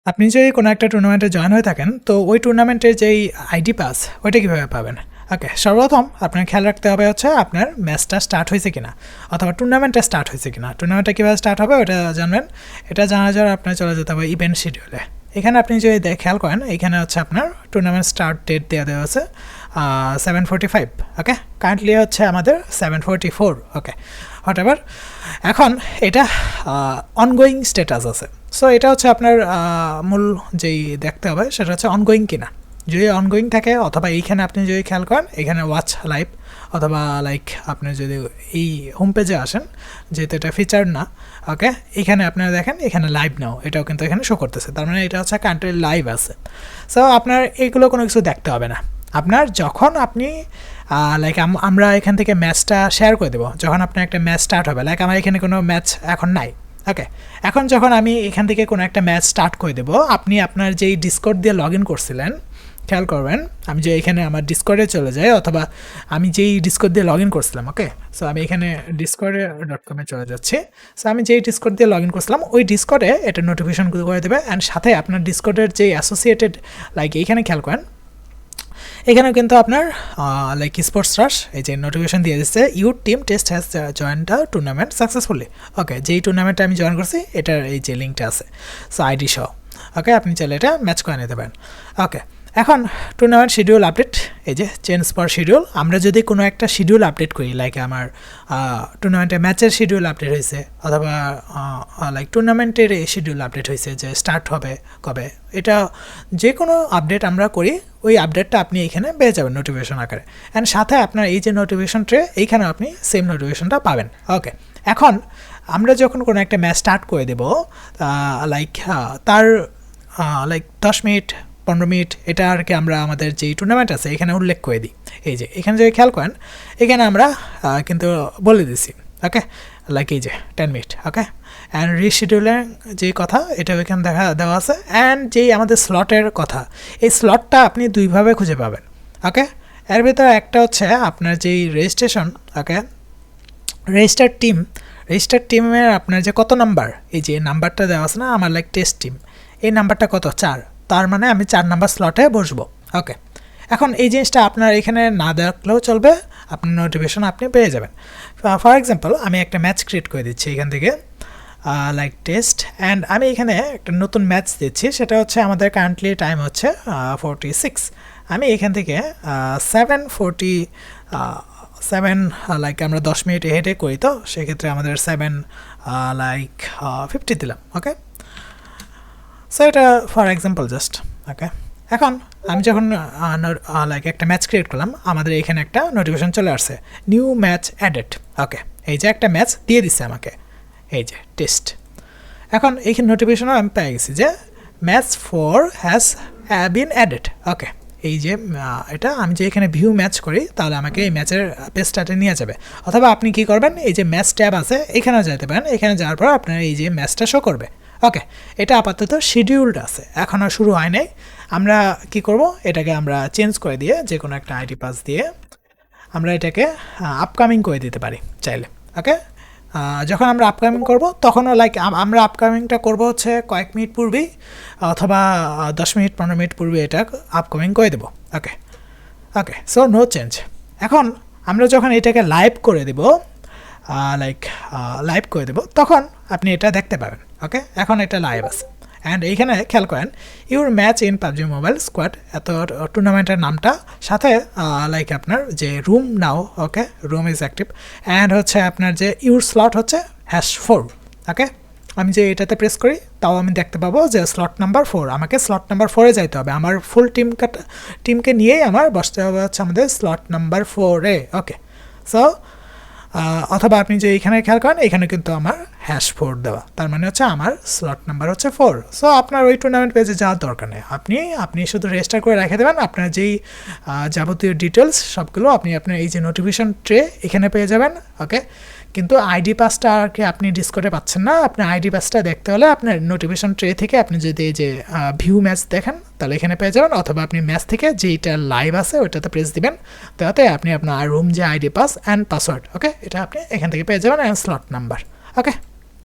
আপনি যদি কোনো একটা টুর্নামেন্টে জয়েন হয়ে থাকেন তো ওই টুর্নামেন্টের যেই আইডি পাস ওইটা কীভাবে পাবেন? ওকে, সর্বপ্রথম আপনার খেয়াল রাখতে হবে হচ্ছে আপনার ম্যাচটা স্টার্ট হয়েছে কিনা অথবা টুর্নামেন্টটা স্টার্ট হয়েছে কিনা। টুর্নামেন্টটা কীভাবে স্টার্ট হবে ওটা জানবেন। এটা জানার জন্য আপনার চলে যেতে হবে ইভেন্ট শিডিউলে। এখানে আপনি যদি খেয়াল করেন এখানে হচ্ছে আপনার টুর্নামেন্ট স্টার্ট ডেট দেওয়া আছে 7:45। ওকে, কারেন্টলি হচ্ছে আমাদের 7:44। ওকে, হোয়াট এভার। এখন এটা অনগোয়িং স্ট্যাটাস আছে। সো এটা হচ্ছে আপনার মূল যেই দেখতে হবে সেটা হচ্ছে অনগোয়িং কিনা। যদি অনগোয়িং থাকে অথবা এইখানে আপনি যদি খেয়াল করেন এখানে ওয়াচ লাইভ অথবা লাইক আপনি যদি এই হোম পেজে আসেন, যেহেতু এটা ফিচার না, ওকে, এখানে আপনারা দেখেন এখানে লাইভ নাও এটাও কিন্তু এখানে শো করতেছে, তার মানে এটা হচ্ছে কান্ট্রি লাইভ আছে। সো আপনার এইগুলো কোনো কিছু দেখতে হবে না। আপনার যখন আপনি লাইক আমরা এখান থেকে ম্যাচটা শেয়ার করে দেবো, যখন আপনার একটা ম্যাচ স্টার্ট হবে, লাইক আমার এখানে কোনো ম্যাচ এখন নাই। ওকে, এখন যখন আমি এখান থেকে কোনো একটা ম্যাচ স্টার্ট করে দেবো, আপনি আপনার যেই ডিসকর্ড দিয়ে লগ ইন করছিলেন, খেয়াল করবেন আমি যে এখানে আমার ডিসকর্ডে চলে যাই অথবা আমি যেই ডিসকর্ড দিয়ে লগ ইন করছিলাম, ওকে, সো আমি এখানে discord.com-এ চলে যাচ্ছি। সো আমি যেই ডিসকর্ড দিয়ে লগ ইন করছিলাম ওই ডিসকর্ডে এটা নোটিফিকেশন করে দেবে, অ্যান্ড সাথে আপনার ডিসকর্ডের যেই অ্যাসোসিয়েটেড লাইক এইখানে খেয়াল করেন এখানেও কিন্তু আপনার লাইক স্পোর্টস রাশ এই যে নোটিফিকেশন দিয়ে দিচ্ছে your team test has join the tournament successfully. Okay, যেই টুর্নামেন্টে আমি জয়েন করছি এটার এই যে লিঙ্কটা আছে, সো আইডি সহ। ওকে, আপনি চাইলে এটা ম্যাচ করে নিতে পারেন। ওকে, এখন টুর্নামেন্ট শিডিউল আপডেট, এই যে চেঞ্জ ফর শিডিউল। আমরা যদি কোনো একটা শিডিউল আপডেট করি, লাইক আমার টুর্নামেন্টে ম্যাচের শিডিউল আপডেট হয়েছে অথবা লাইক টুর্নামেন্টের এই শিডিউল আপডেট হয়েছে যে স্টার্ট হবে কবে, এটা যে কোনো আপডেট আমরা করি ওই আপডেটটা আপনি এখানে পেয়ে যাবেন নোটিফিকেশন আকারে, অ্যান্ড সাথে আপনার এই যে নোটিফিকেশন ট্রে এইখানেও আপনি সেম নোটিফিকেশনটা পাবেন। ওকে, এখন আমরা যখন কোনো একটা ম্যাচ স্টার্ট করে দেবো লাইক তার লাইক 10 মিনিট 15 মিনিট এটা আর কি আমরা আমাদের যেই টুর্নামেন্ট আছে এখানে উল্লেখ করে দিই। এই যে এখানে যদি খেয়াল করেন এখানে আমরা কিন্তু বলে দিছি, ওকে, লাইক এই যে 10 মিনিট। ওকে, অ্যান্ড রিশিডিউলের যেই কথা এটাও এখানে দেওয়া আছে, অ্যান্ড যেই আমাদের স্লটের কথা, এই স্লটটা আপনি দুইভাবে খুঁজে পাবেন। ওকে, এর ভিতরে একটা হচ্ছে আপনার যেই রেজিস্ট্রেশন, ওকে, রেজিস্টার টিমের আপনার যে কত নাম্বার, এই যে নাম্বারটা দেওয়া আছে না আমার লাইক টেস্ট টিম, এই নাম্বারটা কত 4, তার মানে আমি 4 নাম্বার স্লটে বসবো। ওকে, এখন এই জিনিসটা আপনার এখানে না দেখলেও চলবে, আপনার নোটিফিকেশন আপনি পেয়ে যাবেন। ফর এক্সাম্পল আমি একটা ম্যাচ ক্রিয়েট করে দিচ্ছি এখান থেকে লাইক টেস্ট, অ্যান্ড আমি এখানে একটা নতুন ম্যাচ দিচ্ছি, সেটা হচ্ছে আমাদের কারেন্টলি টাইম হচ্ছে 46। আমি এখান থেকে 7:47 লাইক আমরা 10 মিনিট হেঁটে করি, তো সেক্ষেত্রে আমাদের 7:50 দিলাম। ওকে, সো এটা ফর এক্সাম্পল জাস্ট। ওকে, এখন আমি যখন লাইক একটা ম্যাচ ক্রিয়েট করলাম আমাদের এখানে একটা নোটিফিকেশন চলে আসছে নিউ ম্যাচ অ্যাডেড। ওকে, এই যে একটা ম্যাচ দিয়ে দিচ্ছে আমাকে, এই যে টেস্ট। এখন এইখানে নোটিফিকেশনও আমি পেয়ে গেছি যে ম্যাচ 4 হ্যাজ বিন অ্যাডেড। ওকে, এই যে এটা আমি যে এখানে ভিউ ম্যাচ করি তাহলে আমাকে এই ম্যাচের পেজটাতে নিয়ে যাবে, অথবা আপনি কি করবেন এই যে ম্যাচ ট্যাব আছে এখানেও যেতে পারেন, এখানে যাওয়ার পর আপনার এই যে ম্যাচটা শো করবে। ওকে, এটা আপাতত শিডিউলড আছে, এখনও শুরু হয় নাই। আমরা কি করব, এটাকে আমরা চেঞ্জ করে দিয়ে যে কোনো একটা আইডি পাস দিয়ে আমরা এটাকে আপকামিং করে দিতে পারি চাইলে। ওকে, যখন আমরা আপকামিং করব তখনও লাইক আমরা আপকামিংটা করব হচ্ছে কয়েক মিনিট পূর্বেই অথবা 10 মিনিট 15 মিনিট পূর্বে এটা আপকামিং করে দেবো। ওকে, ওকে, সো নো চেঞ্জ। এখন আমরা যখন এটাকে লাইভ করে দেব লাইভ করে দেব তখন আপনি এটা দেখতে পাবেন। ওকে, এখন এটা লাইভ আছে, অ্যান্ড এইখানে খেয়াল করেন your match in PUBG mobile squad এত টুর্নামেন্টের নামটা, সাথে লাইক আপনার যে room now, okay, room is active, and হচ্ছে আপনার যে ইউর স্লট হচ্ছে #4। ওকে, আমি যে এটাতে প্রেস করি তাও আমি দেখতে পাবো যে স্লট নাম্বার 4, আমাকে স্লট নাম্বার 4-এ যাইতে হবে, আমার ফুল টিমকে নিয়েই আমার বসতে হবে হচ্ছে আমাদের স্লট নাম্বার 4-এ। ওকে, সো অথবা আপনি যে এখানে খেয়াল করেন এখানে কিন্তু আমার #4 দেওয়া, তার মানে হচ্ছে আমার স্লট নাম্বার হচ্ছে 4। সো আপনার ওই টুর্নামেন্ট পেজে যাওয়ার দরকার নেই, আপনি শুধু রেজিস্টার করে রেখে দেবেন, আপনার যেই যাবতীয় ডিটেলস সবগুলো আপনি আপনার এই যে নোটিফিকেশন ট্রে এখানে পেয়ে যাবেন। ওকে, কিন্তু আইডি পাসটা আর কি আপনি ডিসকর্ডে পাচ্ছেন না, আপনার আইডি পাসটা দেখতে হলে আপনার নোটিফিকেশন ট্রে থেকে আপনি যদি এই যে ভিউ ম্যাচ দেখেন তাহলে এখানে পেয়ে যাবেন, অথবা আপনি ম্যাচ থেকে যেইটা লাইভ আছে ওইটাতে প্রেস দিবেন, তাতে আপনি আপনার রুম যে আইডি পাস অ্যান্ড পাসওয়ার্ড, ওকে, এটা আপনি এখান থেকে পেয়ে যাবেন, অ্যান্ড স্লট নাম্বার। ওকে।